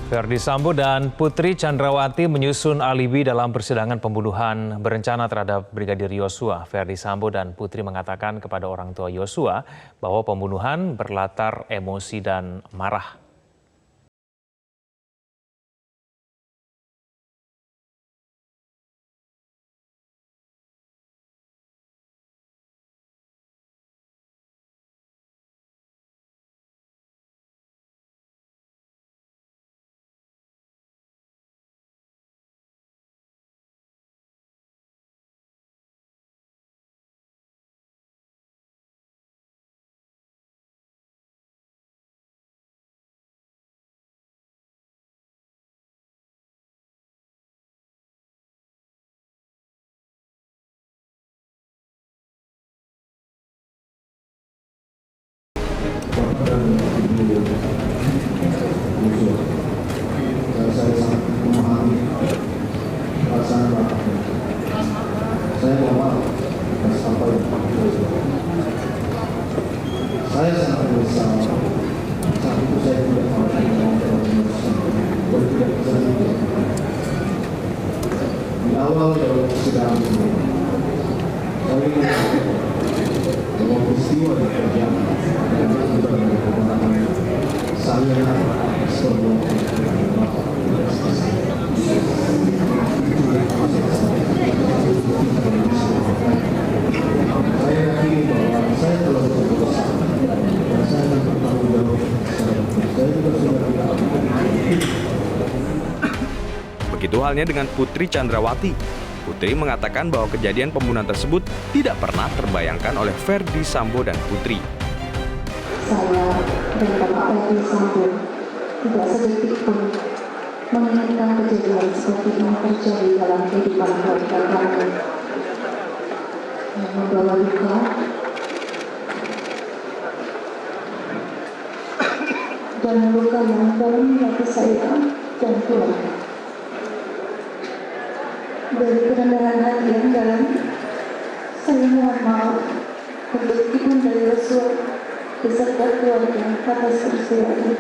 Ferdy Sambo dan Putri Chandrawati menyusun alibi dalam persidangan pembunuhan berencana terhadap Brigadir Yosua. Ferdy Sambo dan Putri mengatakan kepada orang tua Yosua bahwa pembunuhan berlatar emosi dan marah. Saya sangat memahami perasaan Bapak. Saya mohon atas apa yang saya sangat menyesal. Saat itu saya tidak mau dan tidak bisa di awal dalam persidangan ini. Saya ingin bahwa peristiwa yang terjadi saya yakini bahwa saya telah berdosa dan saya akan bertanggung jawab. Saya juga sudah tidak. Begitu halnya dengan Putri Chandrawati. Putri mengatakan bahwa kejadian pembunuhan tersebut tidak pernah terbayangkan oleh Ferdy Sambo dan Putri. Saya dan Bapak Ferdy Sambo tidak sedetik pun menginginkan kejadian seperti ini terjadi dalam kehidupan keluarga kami yang membawa duka dan luka yang dalam hati saya dan keluarga. Dari kerendahan hati yang dalam, saya mohon maaf untuk Ibunda Yosua beserta keluarga atas peristiwa ini.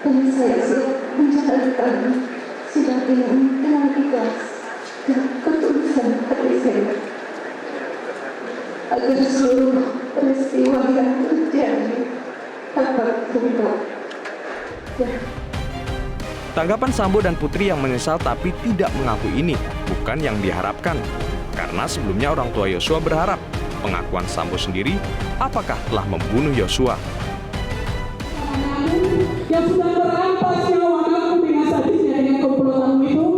Dan saya siap menjalankan sidang ini dengan ikhlas dan ketulusan hati saya, agar seluruh peristiwa yang terjadi dapat terungkap. Tanggapan Sambo dan Putri yang menyesal tapi tidak mengaku ini bukan yang diharapkan. Karena sebelumnya orang tua Yosua berharap pengakuan Sambo sendiri apakah telah membunuh Yosua. Yang sudah merampas nyawa anakku dengan sadisnya dengan komplotanmu itu,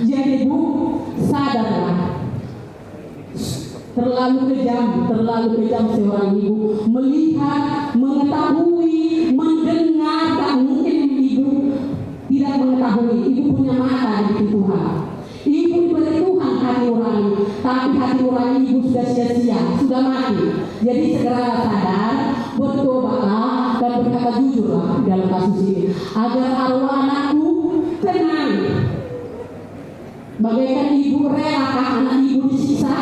jadi Bu, sadarlah. Terlalu kejam seorang ibu melihat, mengetahui, mendengar, dan mungkin ibu tidak mengetahui. Ibu punya mata di Tuhan. Ibu diberi Tuhan hati nurani, tapi hati nurani ibu sudah sia-sia, sudah mati. Jadi segera sadar, bertobatlah dan berkata jujurlah dalam kasus ini, agar arwah anakku tenang. Bagaikan ibu relakah anak ibu disiksa,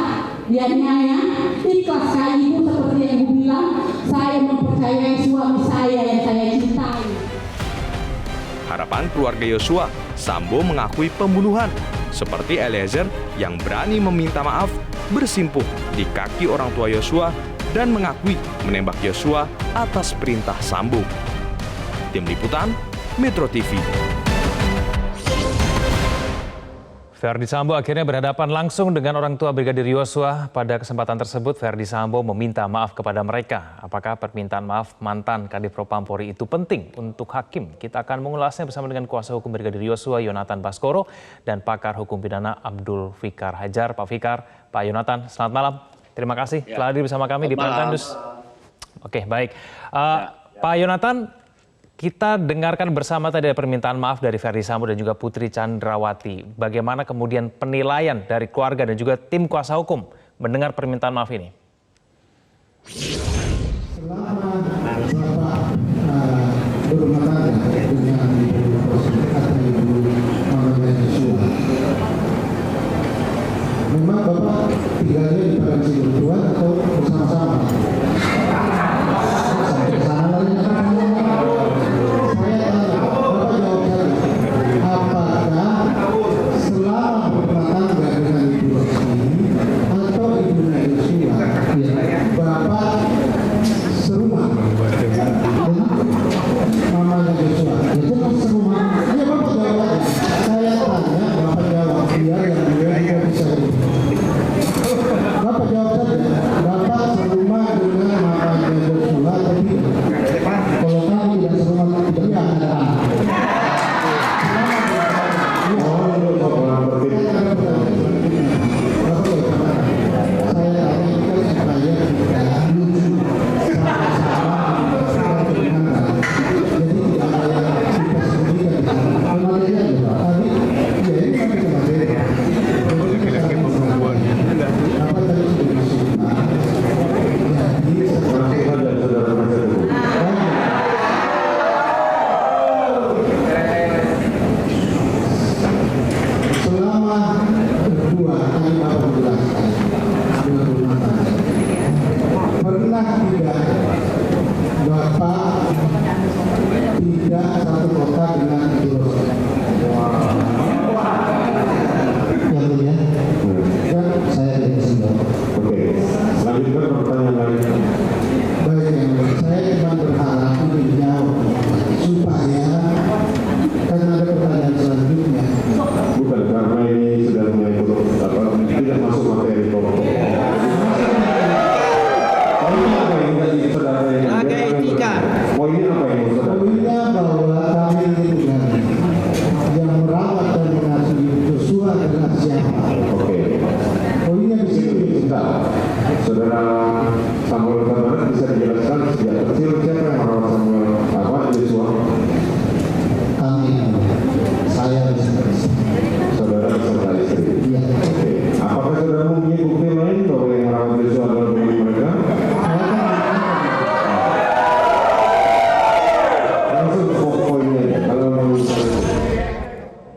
dianiaya, ikhlaskah ibu seperti yang ibu bilang, saya mempercayai suami saya yang saya cintai. Harapan keluarga Yosua, Sambo mengakui pembunuhan, seperti Eliezer yang berani meminta maaf, bersimpuh di kaki orang tua Yosua, dan mengakui menembak Yosua atas perintah Sambo. Tim Liputan, Metro TV. Ferdy Sambo akhirnya berhadapan langsung dengan orang tua Brigadir Yosua. Pada kesempatan tersebut, Ferdy Sambo meminta maaf kepada mereka. Apakah permintaan maaf mantan Kadif Propam Polri itu penting untuk hakim? Kita akan mengulasnya bersama dengan kuasa hukum Brigadir Yosua, Yonatan Baskoro, dan pakar hukum pidana Abdul Fikar Hajar. Pak Fikar, Pak Yonatan, selamat malam. Terima kasih telah hadir bersama kami di Prime Time News. Oke, baik. Pak Yonatan, kita dengarkan bersama tadi ada permintaan maaf dari Ferdy Sambo dan juga Putri Chandrawati. Bagaimana kemudian penilaian dari keluarga dan juga tim kuasa hukum mendengar permintaan maaf ini? Selama Bapak berumah tangga dengan Ibu Yosua, memang Bapak tinggalnya di Padang Sidurduan atau bersama-sama? Sampai sana lagi. Saya tahu, Bapak jawab tadi. satu kota dengan Yosua. Yang mulia, dan saya tidak bisa menjawab. Oke, selanjutnya pertanyaan lain. Baik, yang mulia, saya cuma berharap untuk dijawab supaya kan ada pertanyaan selanjutnya. Bukan karena ini sudah menyangkut tidak masuk materi pokok. Poinnya apa yang tadi saudara yang Jaga etika. Poinnya apa yang saudara? Poinnya bahwa kami ini yang merawat dan mengasuh Yosua adalah siapa? Oke. Poinnya di situ. Sebentar. Saudara Samuel Tabarat bisa dijelaskan sejak kecil siapa yang merawat Samuel Yosua? Kami, saya beserta istri. Saudara beserta istri. Iya. Oke. Apakah saudara mempunyai bukti lain bahwa yang merawat Yosua adalah pemilik mereka? Langsung ke poinnya ya, kalau mau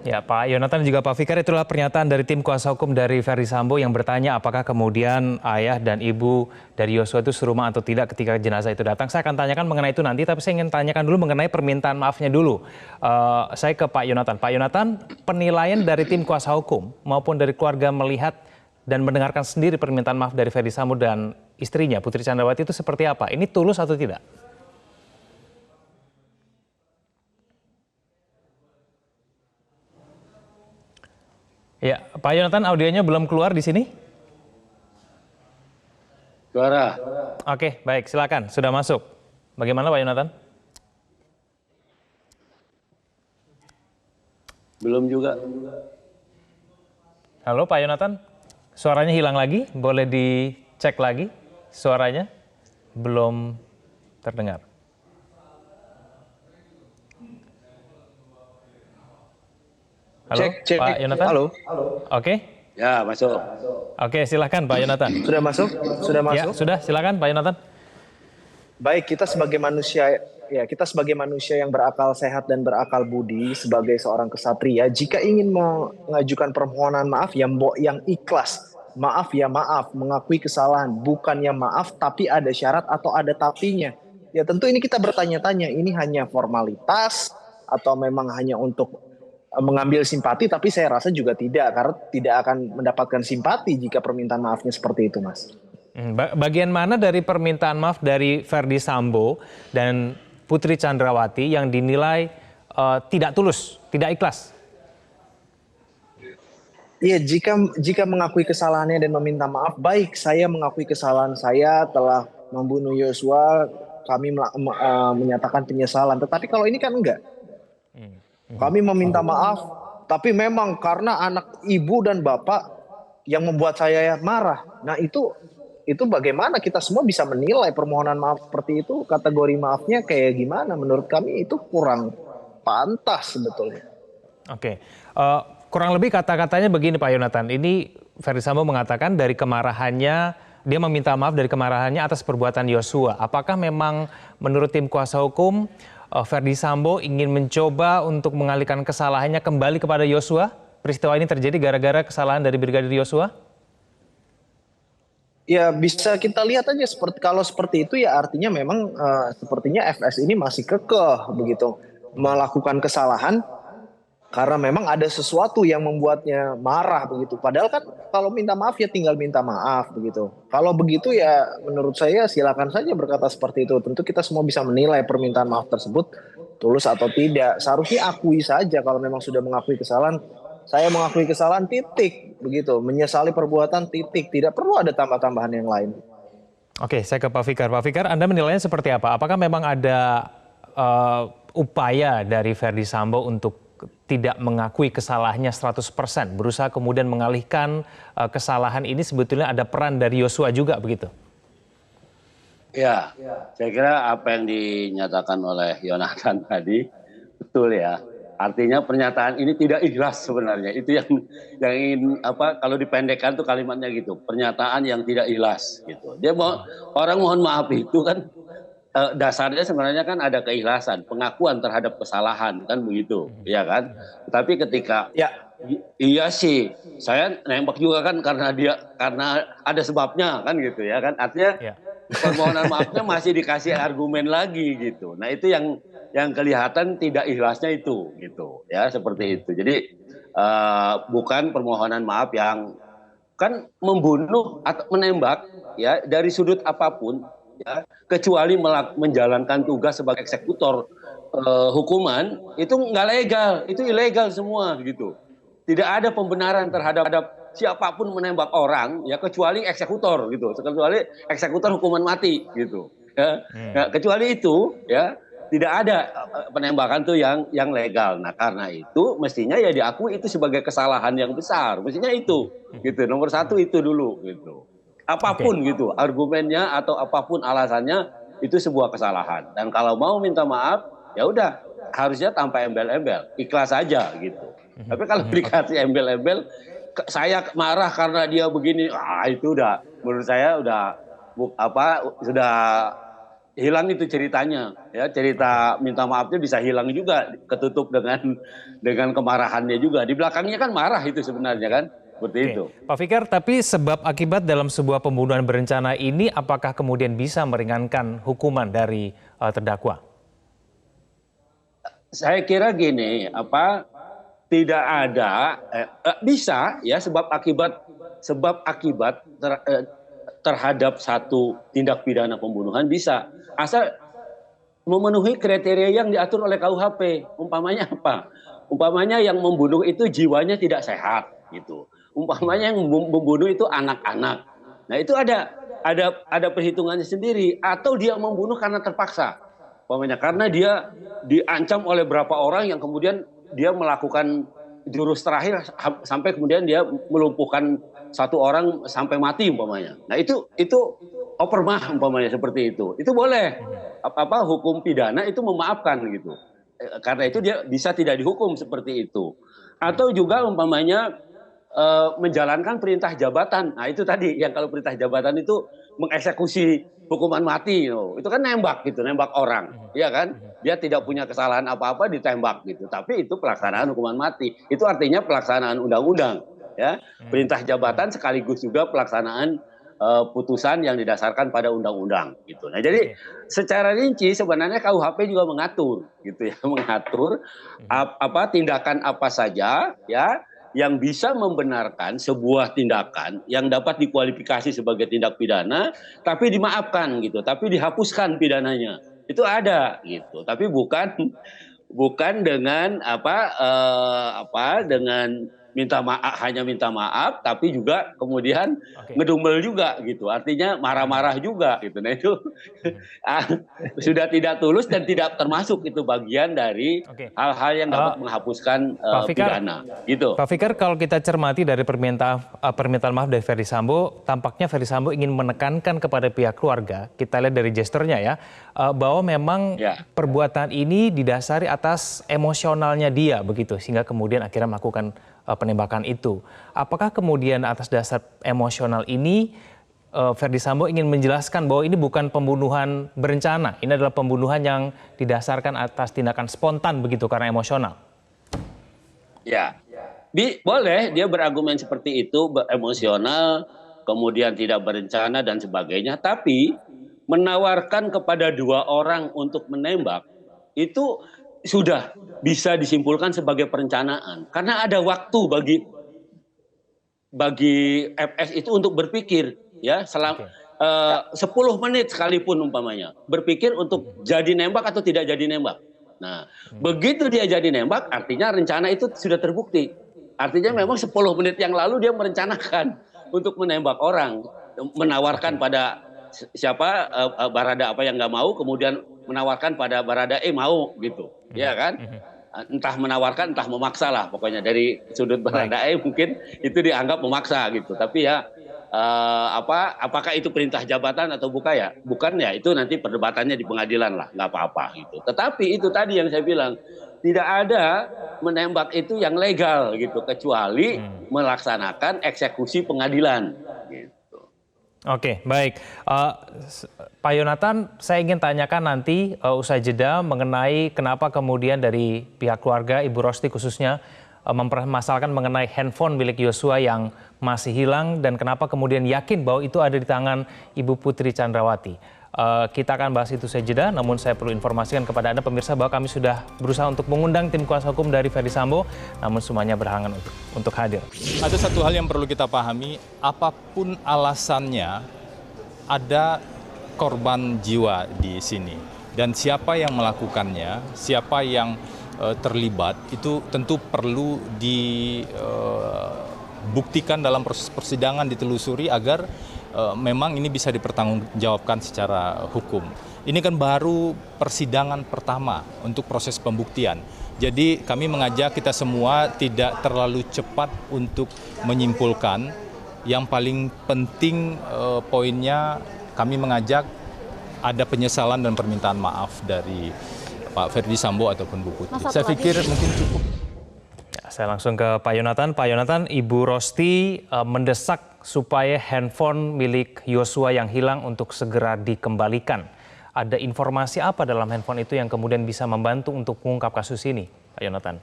Ya, Pak Yonatan dan juga Pak Fikar, itulah pernyataan dari tim kuasa hukum dari Ferdi Sambo yang bertanya apakah kemudian ayah dan ibu dari Yosua itu serumah atau tidak ketika jenazah itu datang. Saya akan tanyakan mengenai itu nanti, tapi saya ingin tanyakan dulu mengenai permintaan maafnya dulu. Saya ke Pak Yonatan. Pak Yonatan, penilaian dari tim kuasa hukum maupun dari keluarga melihat dan mendengarkan sendiri permintaan maaf dari Ferdi Sambo dan istrinya Putri Candrawati itu seperti apa? Ini tulus atau tidak? Ya, Pak Yonatan, audionya belum keluar di sini? Suara. Oke, baik, silakan. Sudah masuk. Bagaimana Pak Yonatan? Belum juga. Halo Pak Yonatan, suaranya hilang lagi. Boleh dicek lagi suaranya? Belum terdengar. Halo, Cek. Pak Yonatan? Halo. Oke. Ya, masuk. Oke, silakan Pak Yonatan. Sudah masuk? Sudah Ya, masuk? sudah, silakan Pak Yonatan. Baik, kita sebagai manusia yang berakal sehat dan berakal budi sebagai seorang kesatria, jika ingin mengajukan permohonan maaf yang ikhlas, maaf ya maaf, mengakui kesalahan, bukannya maaf tapi ada syarat atau ada tapinya. Ya tentu ini kita bertanya-tanya, ini hanya formalitas atau memang hanya untuk mengambil simpati, tapi saya rasa juga tidak, karena tidak akan mendapatkan simpati jika permintaan maafnya seperti itu, Mas. Bagian mana dari permintaan maaf dari Ferdi Sambo dan Putri Candrawati yang dinilai tidak tulus, tidak ikhlas? Iya, jika mengakui kesalahannya dan meminta maaf, baik, saya mengakui kesalahan saya telah membunuh Yosua, kami menyatakan penyesalan. Tetapi kalau ini kan enggak. Kami meminta maaf, tapi memang karena anak ibu dan bapak yang membuat saya marah. Nah itu bagaimana kita semua bisa menilai permohonan maaf seperti itu, kategori maafnya kayak gimana? Menurut kami itu kurang pantas sebetulnya. Oke, kurang lebih kata-katanya begini Pak Yonatan. Ini Ferdi Sambo mengatakan dari kemarahannya, dia meminta maaf dari kemarahannya atas perbuatan Yosua. Apakah memang menurut tim kuasa hukum Ferdi Sambo ingin mencoba untuk mengalihkan kesalahannya kembali kepada Yosua? Peristiwa ini terjadi gara-gara kesalahan dari Brigadir Yosua? Ya bisa kita lihat aja kalau seperti itu ya artinya memang sepertinya FS ini masih kekeh begitu melakukan kesalahan karena memang ada sesuatu yang membuatnya marah begitu. Padahal kan kalau minta maaf ya tinggal minta maaf begitu. Kalau begitu ya menurut saya silakan saja berkata seperti itu. Tentu kita semua bisa menilai permintaan maaf tersebut tulus atau tidak. Seharusnya akui saja kalau memang sudah mengakui kesalahan. Saya mengakui kesalahan titik begitu. Menyesali perbuatan titik. Tidak perlu ada tambah-tambahan yang lain. Oke, saya ke Pak Fikar. Pak Fikar, Anda menilainya seperti apa? Apakah memang ada upaya dari Ferdi Sambo untuk tidak mengakui kesalahannya 100%, berusaha kemudian mengalihkan kesalahan ini sebetulnya ada peran dari Yosua juga begitu? Ya, saya kira apa yang dinyatakan oleh Yonatan tadi betul ya. Artinya pernyataan ini tidak ikhlas sebenarnya. Itu yang ingin kalau dipendekkan tuh kalimatnya gitu. Pernyataan yang tidak ikhlas gitu. Orang mohon maaf itu kan dasarnya sebenarnya kan ada keikhlasan, pengakuan terhadap kesalahan kan begitu, ya kan? Tapi ketika iya sih, saya nembak juga kan karena ada sebabnya kan gitu ya kan? Artinya permohonan maafnya masih dikasih argumen lagi gitu. Nah itu yang yang kelihatan tidak ikhlasnya itu, gitu ya, seperti itu. Jadi bukan permohonan maaf yang kan membunuh atau menembak ya dari sudut apapun ya, kecuali menjalankan tugas sebagai eksekutor hukuman itu nggak legal, itu ilegal semua gitu. Tidak ada pembenaran terhadap siapapun menembak orang ya kecuali eksekutor gitu, kecuali eksekutor hukuman mati gitu. Ya. Nah, kecuali itu ya tidak ada penembakan tuh yang legal. Nah karena itu mestinya ya diakui itu sebagai kesalahan yang besar. Mestinya itu gitu. Nomor satu itu dulu gitu. Apapun gitu argumennya atau apapun alasannya itu sebuah kesalahan. Dan kalau mau minta maaf ya udah harusnya tanpa embel-embel, ikhlas aja gitu. Tapi kalau dikasih embel-embel, saya marah karena dia begini, itu udah menurut saya udah sudah hilang itu ceritanya ya, cerita minta maafnya bisa hilang juga, ketutup dengan kemarahannya juga. Di belakangnya kan marah itu sebenarnya kan, seperti itu. Pak Fikar, tapi sebab akibat dalam sebuah pembunuhan berencana ini apakah kemudian bisa meringankan hukuman dari terdakwa? Saya kira gini, tidak ada bisa ya sebab akibat terhadap satu tindak pidana pembunuhan bisa, asal memenuhi kriteria yang diatur oleh KUHP. Umpamanya apa? Umpamanya yang membunuh itu jiwanya tidak sehat gitu. Umpamanya yang membunuh itu anak-anak. Nah itu ada perhitungannya sendiri. Atau dia membunuh karena terpaksa. Umpamanya karena dia diancam oleh berapa orang yang kemudian dia melakukan jurus terakhir sampai kemudian dia melumpuhkan satu orang sampai mati umpamanya. Nah itu opermah umpamanya seperti itu. Itu boleh. Hukum pidana itu memaafkan gitu. Karena itu dia bisa tidak dihukum seperti itu. Atau juga umpamanya menjalankan perintah jabatan. Nah itu tadi yang kalau perintah jabatan itu mengeksekusi hukuman mati, itu kan nembak gitu, nembak orang, ya kan? Dia tidak punya kesalahan apa-apa ditembak gitu, tapi itu pelaksanaan hukuman mati. Itu artinya pelaksanaan undang-undang, ya. Perintah jabatan sekaligus juga pelaksanaan putusan yang didasarkan pada undang-undang gitu. Nah, jadi secara rinci sebenarnya KUHP juga mengatur gitu ya, mengatur tindakan apa saja ya yang bisa membenarkan sebuah tindakan yang dapat dikualifikasi sebagai tindak pidana, tapi dimaafkan gitu, tapi dihapuskan pidananya. Itu ada gitu, tapi bukan dengan dengan hanya minta maaf, tapi juga kemudian ngedumel juga gitu. Artinya marah-marah juga gitu. Nah itu sudah tidak tulus dan tidak termasuk itu bagian dari hal-hal yang dapat menghapuskan pidana. Gitu. Pak Fikar, kalau kita cermati dari permintaan maaf dari Ferdy Sambo, tampaknya Ferdy Sambo ingin menekankan kepada pihak keluarga, kita lihat dari gesturnya ya, bahwa memang perbuatan ini didasari atas emosionalnya dia begitu, sehingga kemudian akhirnya melakukan penembakan itu. Apakah kemudian atas dasar emosional ini Ferdy Sambo ingin menjelaskan bahwa ini bukan pembunuhan berencana, ini adalah pembunuhan yang didasarkan atas tindakan spontan begitu karena emosional? Ya, boleh dia berargumen seperti itu, emosional, kemudian tidak berencana dan sebagainya, tapi menawarkan kepada dua orang untuk menembak itu sudah bisa disimpulkan sebagai perencanaan karena ada waktu bagi FS itu untuk berpikir ya selama 10 menit sekalipun umpamanya berpikir untuk jadi nembak atau tidak jadi nembak. Nah, begitu dia jadi nembak artinya rencana itu sudah terbukti. Artinya memang 10 menit yang lalu dia merencanakan untuk menembak orang, menawarkan pada siapa Barada apa yang nggak mau, kemudian menawarkan pada Barada mau gitu, ya kan? Entah menawarkan, entah memaksa lah, pokoknya dari sudut Barada mungkin itu dianggap memaksa gitu. Tapi ya apakah itu perintah jabatan atau bukan ya itu nanti perdebatannya di pengadilan lah, nggak apa-apa gitu. Tetapi itu tadi yang saya bilang tidak ada menembak itu yang legal gitu kecuali melaksanakan eksekusi pengadilan. Gitu. Oke, baik. Pak Yonatan, saya ingin tanyakan nanti usai jeda mengenai kenapa kemudian dari pihak keluarga Ibu Rosti khususnya mempermasalahkan mengenai handphone milik Yosua yang masih hilang dan kenapa kemudian yakin bahwa itu ada di tangan Ibu Putri Chandrawati. Kita akan bahas itu saja, namun saya perlu informasikan kepada Anda pemirsa bahwa kami sudah berusaha untuk mengundang tim kuasa hukum dari Ferdy Sambo, namun semuanya berhalangan untuk hadir. Ada satu hal yang perlu kita pahami, apapun alasannya, ada korban jiwa di sini. Dan siapa yang melakukannya, siapa yang terlibat, itu tentu perlu dibuktikan dalam proses persidangan, ditelusuri agar memang ini bisa dipertanggungjawabkan secara hukum. Ini kan baru persidangan pertama untuk proses pembuktian. Jadi kami mengajak kita semua tidak terlalu cepat untuk menyimpulkan. Yang paling penting poinnya kami mengajak ada penyesalan dan permintaan maaf dari Pak Ferdy Sambo ataupun Bu Putri. Saya pikir mungkin cukup. Saya langsung ke Pak Yonatan. Pak Yonatan, Ibu Rosti mendesak supaya handphone milik Yosua yang hilang untuk segera dikembalikan. Ada informasi apa dalam handphone itu yang kemudian bisa membantu untuk mengungkap kasus ini, Pak Yonatan?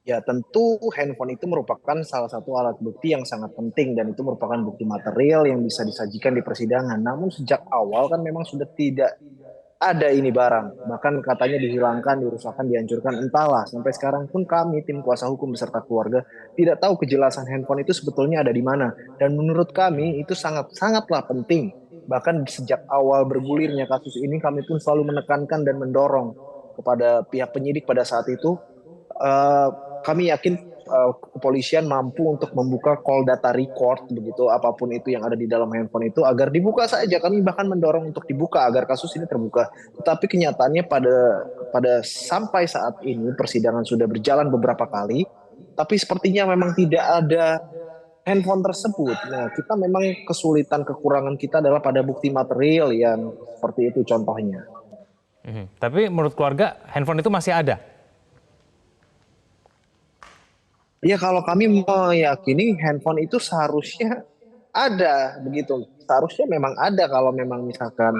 Ya, tentu handphone itu merupakan salah satu alat bukti yang sangat penting dan itu merupakan bukti material yang bisa disajikan di persidangan. Namun sejak awal kan memang sudah tidak ada ini barang, bahkan katanya dihilangkan, dirusakkan, dihancurkan, entahlah. Sampai sekarang pun kami tim kuasa hukum beserta keluarga tidak tahu kejelasan handphone itu sebetulnya ada di mana. Dan menurut kami itu sangatlah penting. Bahkan sejak awal bergulirnya kasus ini kami pun selalu menekankan dan mendorong kepada pihak penyidik pada saat itu. Kami yakin kepolisian mampu untuk membuka call data record, begitu apapun itu yang ada di dalam handphone itu agar dibuka saja. Kami bahkan mendorong untuk dibuka agar kasus ini terbuka. Tetapi kenyataannya pada sampai saat ini persidangan sudah berjalan beberapa kali, tapi sepertinya memang tidak ada handphone tersebut. Nah, kita memang kesulitan, kekurangan kita adalah pada bukti material yang seperti itu contohnya. Tapi menurut keluarga handphone itu masih ada? Ya, kalau kami meyakini handphone itu seharusnya ada, begitu. Seharusnya memang ada kalau memang misalkan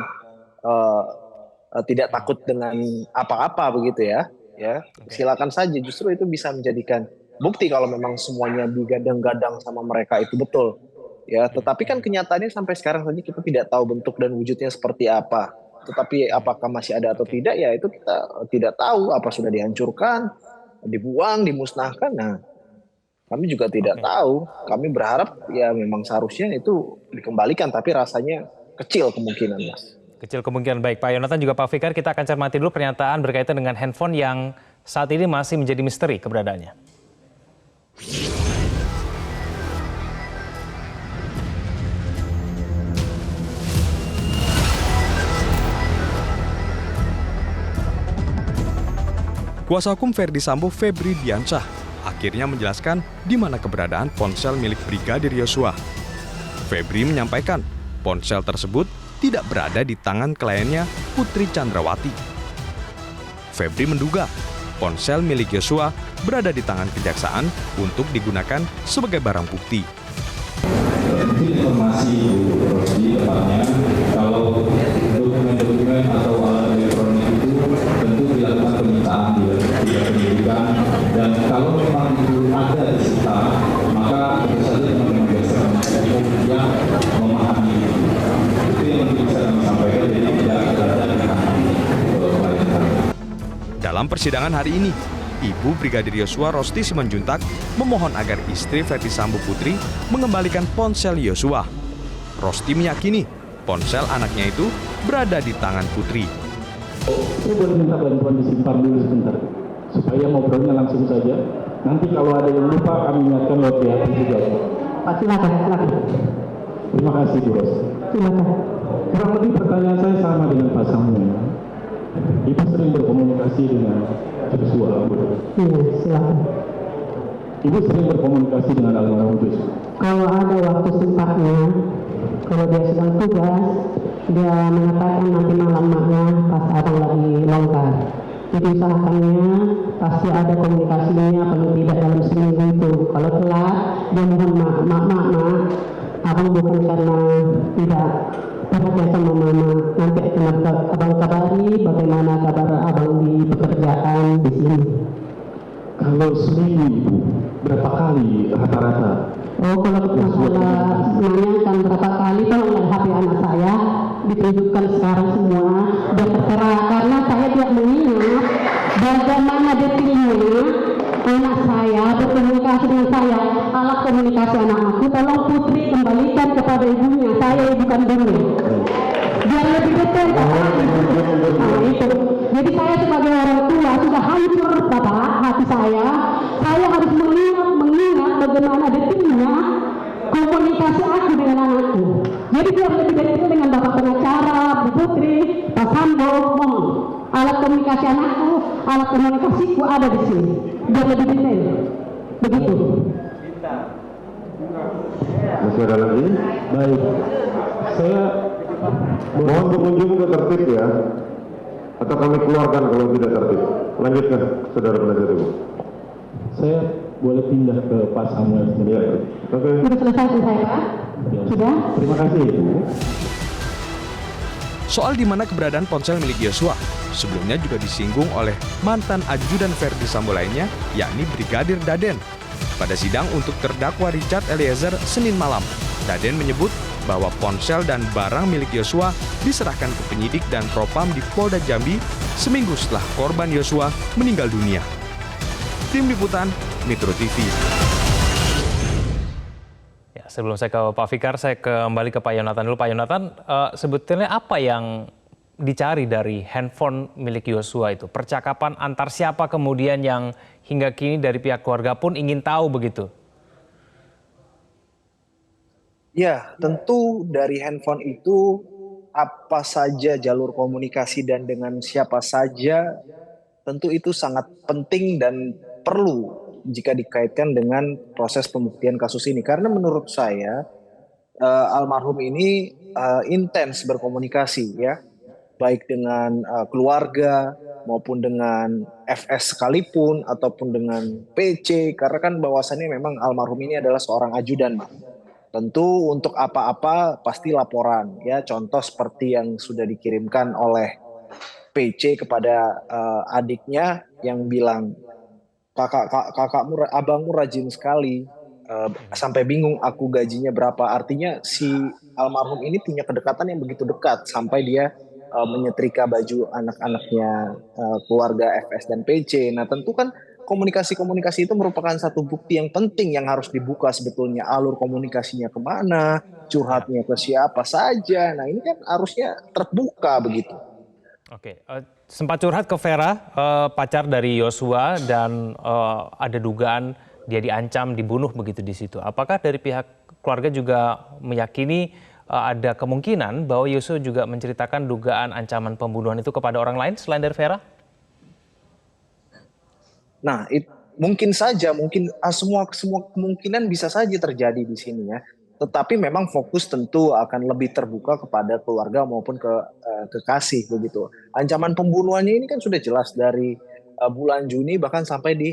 tidak takut dengan apa-apa begitu ya. Ya, silakan saja. Justru itu bisa menjadikan bukti kalau memang semuanya digadang-gadang sama mereka itu betul. Ya, tetapi kan kenyataannya sampai sekarang saja kita tidak tahu bentuk dan wujudnya seperti apa. Tetapi apakah masih ada atau tidak ya itu kita tidak tahu. Apa sudah dihancurkan, dibuang, dimusnahkan. Nah, kami juga tidak tahu. Kami berharap ya memang seharusnya itu dikembalikan, tapi rasanya kecil kemungkinan, Mas. Kecil kemungkinan. Baik, Pak Yonatan juga Pak Fikar, kita akan cermati dulu pernyataan berkaitan dengan handphone yang saat ini masih menjadi misteri keberadaannya. Kuasa hukum Ferdy Sambo, Febri Diansyah, akhirnya menjelaskan di mana keberadaan ponsel milik Brigadir Yosua. Febri menyampaikan ponsel tersebut tidak berada di tangan kliennya Putri Chandrawati. Febri menduga ponsel milik Yosua berada di tangan kejaksaan untuk digunakan sebagai barang bukti. Informasi di tepatnya kalau dokumen-dokumen atau alat elektronik itu tentu dilakukan penyitaan di penyidikan, dan kalau memang itu ada disita maka tentu saja teman-teman biasa hukum yang memahami itu yang bisa kami sampaikan, jadi tidak ada di tangan klien. Dalam persidangan hari ini, Ibu Brigadir Yosua Rosti Simanjuntak memohon agar istri Ferdy Sambo Putri mengembalikan ponsel Yosua. Rosti meyakini ponsel anaknya itu berada di tangan Putri. Saya boleh minta bantuan disimpan dulu sebentar, supaya ngobrolnya langsung saja. Nanti kalau ada yang lupa kami ingatkan lewat WA juga. Pak, silakan. Terima kasih, Bu Rosti. Silakan. Kurang lebih pertanyaan saya sama dengan Pak Samuel. Ibu sering berkomunikasi dengan Joshua. Iya, silakan. Ibu sering berkomunikasi dengan almarhum Joshua. Kalau ada waktu sempatnya, kalau dia sedang tugas, dia mengatakan nanti malam-malamnya pas abang lagi longgar. Jadi usahakannya pasti ada komunikasinya, paling tidak dalam seminggu itu. Kalau telat, dia mohon maaf, abang bukan karena tidak perhatian sama mama. Nanti akan abang kabari bagaimana kabar abang di pekerjaan di sini. Kalau seminggu Ibu, berapa kali rata-rata Oh, kalau masalah menanyakan berapa kali tolong lihat HP anak saya ditunjukkan sekarang semua dan tertera karena saya tidak mengingat bagaimana detailnya anak saya berkomunikasi dengan saya. Alat komunikasi anak aku tolong Putri kembalikan kepada ibunya, saya ibu kandungnya biar lebih detail Bapak. Nah, itu jadi saya sebagai orang tua sudah hancur Bapak hati saya harus mengingat bagaimana detailnya komunikasi aku dengan anakku. Jadi biar lebih detail dengan Bapak pengacara, Bu Putri, Pak Sambo, mohon alat komunikasi anakku, alat komunikasiku ada di sini. Biar lebih detail. Begitu. Masih ada lagi? Baik, saya Mohon pengunjung ke tertib ya. Atau kami keluarkan kalau tidak tertib. Lanjutkan, saudara penasihat hukum. saya boleh pindah ke Pak Samuel Ya, sendiri. oke. Sudah selesai saya Pak? Sudah? Terima kasih Ibu. Soal di mana keberadaan ponsel milik Yosua sebelumnya juga disinggung oleh mantan ajudan Verdi Sambo lainnya, yakni Brigadir Daden. Pada sidang untuk terdakwa Richard Eliezer Senin malam, Daden menyebut bahwa ponsel dan barang milik Yosua diserahkan ke penyidik dan propam di Polda Jambi seminggu setelah korban Yosua meninggal dunia. Tim Liputan Metro TV. Ya, sebelum saya ke Pak Fikar, saya kembali ke Pak Yonatan dulu. Pak Yonatan, sebetulnya apa yang dicari dari handphone milik Yosua itu? Percakapan antar siapa kemudian yang hingga kini dari pihak keluarga pun ingin tahu begitu? Ya, tentu dari handphone itu apa saja jalur komunikasi dan dengan siapa saja, tentu itu sangat penting dan perlu jika dikaitkan dengan proses pembuktian kasus ini. Karena menurut saya almarhum ini intens berkomunikasi ya, baik dengan keluarga maupun dengan FS sekalipun ataupun dengan PC, karena kan bahwasannya memang almarhum ini adalah seorang ajudan. Tentu untuk apa-apa pasti laporan ya, contoh seperti yang sudah dikirimkan oleh PC kepada adiknya yang bilang kakakmu abangmu rajin sekali, sampai bingung aku gajinya berapa. Artinya si almarhum ini punya kedekatan yang begitu dekat sampai dia menyetrika baju anak-anaknya keluarga FS dan PC. Nah tentu kan komunikasi-komunikasi itu merupakan satu bukti yang penting yang harus dibuka sebetulnya, alur komunikasinya kemana, curhatnya ke siapa saja. Nah ini kan harusnya terbuka begitu. Oke, sempat curhat ke Vera, pacar dari Yosua, dan ada dugaan dia diancam dibunuh begitu di situ. Apakah dari pihak keluarga juga meyakini ada kemungkinan bahwa Yosua juga menceritakan dugaan ancaman pembunuhan itu kepada orang lain selain dari Vera? Nah, mungkin saja, semua kemungkinan bisa saja terjadi di sini ya. Tetapi memang fokus tentu akan lebih terbuka kepada keluarga maupun ke kekasih begitu. Ancaman pembunuhannya ini kan sudah jelas dari bulan Juni bahkan sampai di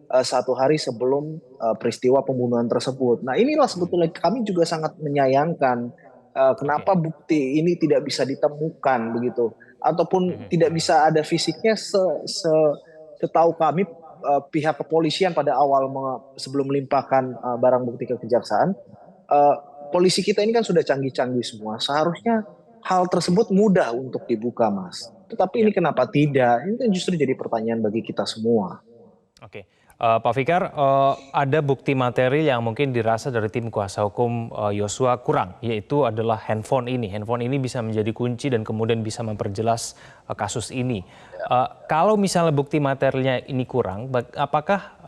satu hari sebelum peristiwa pembunuhan tersebut. Nah, inilah sebetulnya kami juga sangat menyayangkan kenapa bukti ini tidak bisa ditemukan begitu, ataupun tidak bisa ada fisiknya. Setahu kami pihak kepolisian pada awal sebelum melimpahkan barang bukti ke kejaksaan, polisi kita ini kan sudah canggih-canggih semua. Seharusnya hal tersebut mudah untuk dibuka, Mas. Tetapi ini kenapa tidak? Ini kan justru jadi pertanyaan bagi kita semua. Oke, Pak Fikar, ada bukti materi yang mungkin dirasa dari tim kuasa hukum Yosua kurang, yaitu adalah handphone ini. Handphone ini bisa menjadi kunci dan kemudian bisa memperjelas kasus ini. Kalau misalnya bukti materinya ini kurang, apakah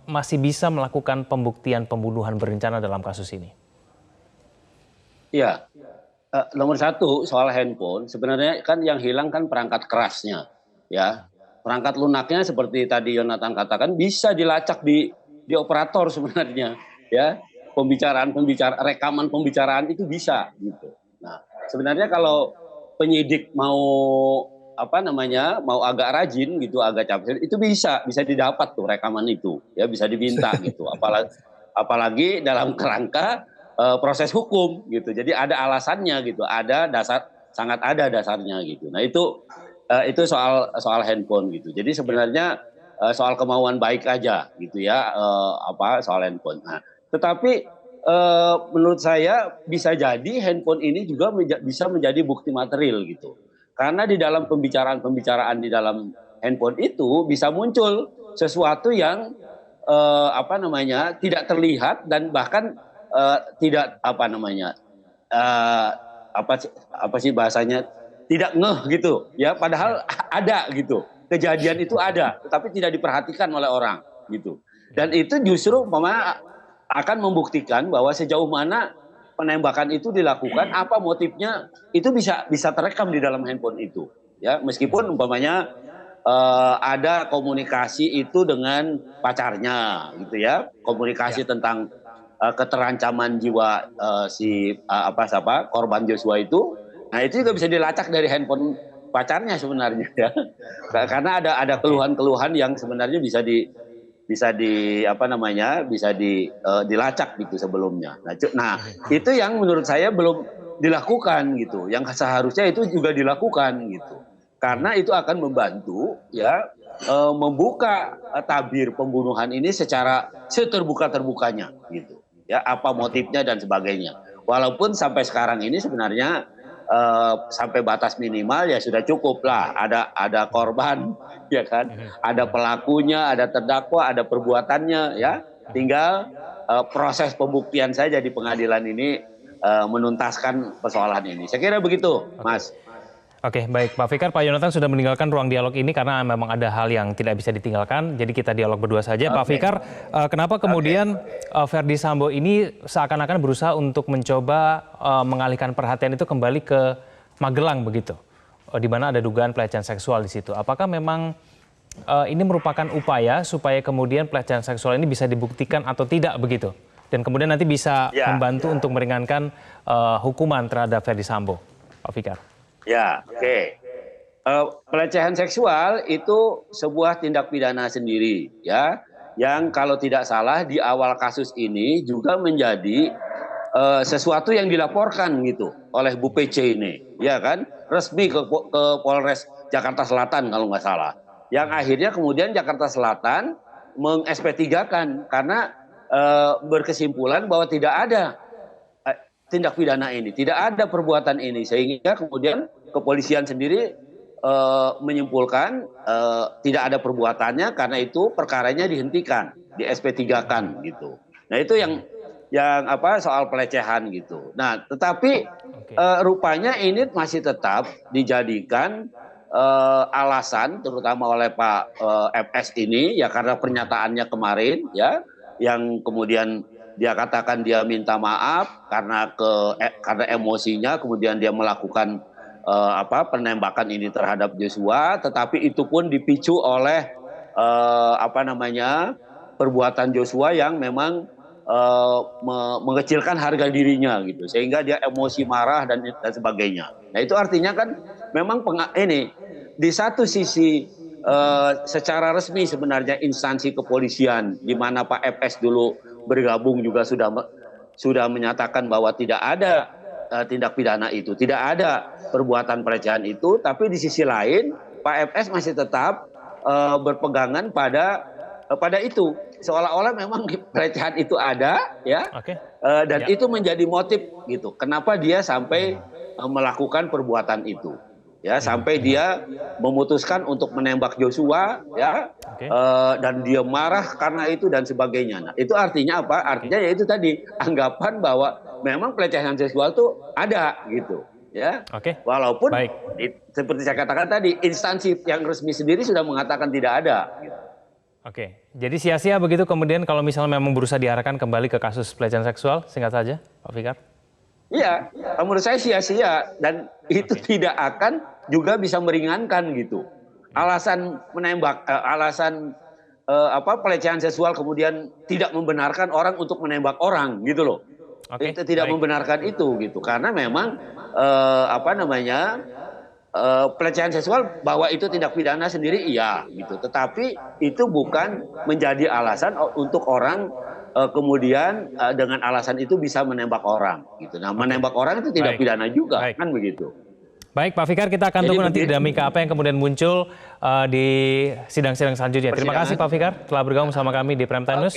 masih bisa melakukan pembuktian pembunuhan berencana dalam kasus ini? Iya, nomor satu soal handphone, sebenarnya kan yang hilang kan perangkat kerasnya, ya. Perangkat lunaknya seperti tadi Yonatan katakan bisa dilacak di operator sebenarnya, ya. Rekaman pembicaraan itu bisa gitu. Nah, sebenarnya kalau penyidik mau mau agak rajin gitu, agak capek, itu bisa didapat tuh rekaman itu, ya bisa diminta gitu. Apalagi dalam kerangka proses hukum gitu. Jadi ada alasannya gitu, sangat ada dasarnya gitu. Nah, itu soal handphone gitu. Jadi sebenarnya soal kemauan baik aja gitu ya, soal handphone. Nah, Tetapi menurut saya bisa jadi handphone ini juga bisa menjadi bukti material gitu. Karena di dalam pembicaraan di dalam handphone itu bisa muncul sesuatu yang tidak terlihat dan bahkan tidak apa sih bahasanya, tidak ngeh gitu ya, padahal ada gitu, kejadian itu ada tetapi tidak diperhatikan oleh orang gitu. Dan itu justru akan membuktikan bahwa sejauh mana penembakan itu dilakukan, apa motifnya, itu bisa terekam di dalam handphone itu ya, meskipun umpamanya ada komunikasi itu dengan pacarnya gitu ya, komunikasi tentang keterancaman jiwa korban Joshua itu. Nah, itu juga bisa dilacak dari handphone pacarnya sebenarnya ya. Karena ada keluhan-keluhan yang sebenarnya bisa dilacak gitu sebelumnya. Nah, itu yang menurut saya belum dilakukan gitu. Yang seharusnya itu juga dilakukan gitu. Karena itu akan membantu ya membuka tabir pembunuhan ini secara seterbuka-terbukanya gitu. Ya, apa motifnya dan sebagainya. Walaupun sampai sekarang ini sebenarnya sampai batas minimal ya sudah cukup lah, ada korban ya kan, ada pelakunya, ada terdakwa, ada perbuatannya ya, tinggal proses pembuktian saja di pengadilan ini menuntaskan persoalan ini. Saya kira begitu, Mas. Oke, baik Pak Fikar, Pak Yonatan sudah meninggalkan ruang dialog ini karena memang ada hal yang tidak bisa ditinggalkan, jadi kita dialog berdua saja. Pak Fikar, kenapa kemudian Ferdy Sambo ini seakan-akan berusaha untuk mencoba mengalihkan perhatian itu kembali ke Magelang begitu, di mana ada dugaan pelecehan seksual di situ. Apakah memang ini merupakan upaya supaya kemudian pelecehan seksual ini bisa dibuktikan atau tidak begitu? Dan kemudian nanti bisa membantu untuk meringankan hukuman terhadap Ferdy Sambo, Pak Fikar. Ya, oke. Pelecehan seksual itu sebuah tindak pidana sendiri, ya, yang kalau tidak salah di awal kasus ini juga menjadi sesuatu yang dilaporkan gitu oleh Bu PC ini, ya kan, resmi ke Polres Jakarta Selatan kalau nggak salah. Yang akhirnya kemudian Jakarta Selatan meng-SP3-kan karena berkesimpulan bahwa tidak ada tindak pidana ini, tidak ada perbuatan ini, sehingga kemudian kepolisian sendiri menyimpulkan tidak ada perbuatannya, karena itu perkaranya dihentikan, di SP3-kan gitu. Nah, itu yang soal pelecehan gitu. Nah, tetapi rupanya ini masih tetap dijadikan alasan terutama oleh Pak FS ini ya, karena pernyataannya kemarin ya, yang kemudian dia katakan dia minta maaf karena emosinya, kemudian dia melakukan penembakan ini terhadap Joshua, tetapi itu pun dipicu oleh perbuatan Joshua yang memang mengecilkan harga dirinya gitu, sehingga dia emosi, marah dan sebagainya. Nah, itu artinya kan memang di satu sisi secara resmi sebenarnya instansi kepolisian di mana Pak FS dulu bergabung juga sudah menyatakan bahwa tidak ada tindak pidana itu, tidak ada perbuatan pelecehan itu, tapi di sisi lain Pak FS masih tetap berpegangan pada itu, seolah-olah memang pelecehan itu ada ya, dan itu menjadi motif gitu, kenapa dia sampai melakukan perbuatan itu. Ya, sampai dia memutuskan untuk menembak Joshua ya, dan dia marah karena itu dan sebagainya. Nah, itu artinya apa? Artinya ya itu tadi, anggapan bahwa memang pelecehan seksual itu ada gitu ya. Walaupun seperti saya katakan tadi, instansi yang resmi sendiri sudah mengatakan tidak ada gitu. Jadi sia-sia begitu kemudian kalau misalnya memang berusaha diarahkan kembali ke kasus pelecehan seksual, singkat saja Pak Fikar. Iya, menurut saya sia-sia, dan itu tidak akan juga bisa meringankan gitu. Alasan menembak, pelecehan seksual kemudian tidak membenarkan orang untuk menembak orang gitu loh. Itu tidak membenarkan itu gitu, karena memang pelecehan seksual bahwa itu tindak pidana sendiri iya gitu, tetapi itu bukan menjadi alasan untuk orang kemudian dengan alasan itu bisa menembak orang gitu. Nah, menembak orang itu tidak pidana juga kan begitu. Baik Pak Fikar, kita akan tunggu nanti dinamika apa yang kemudian muncul di sidang-sidang selanjutnya. Terima kasih Pak Fikar telah bergabung bersama kami di Prime Time News.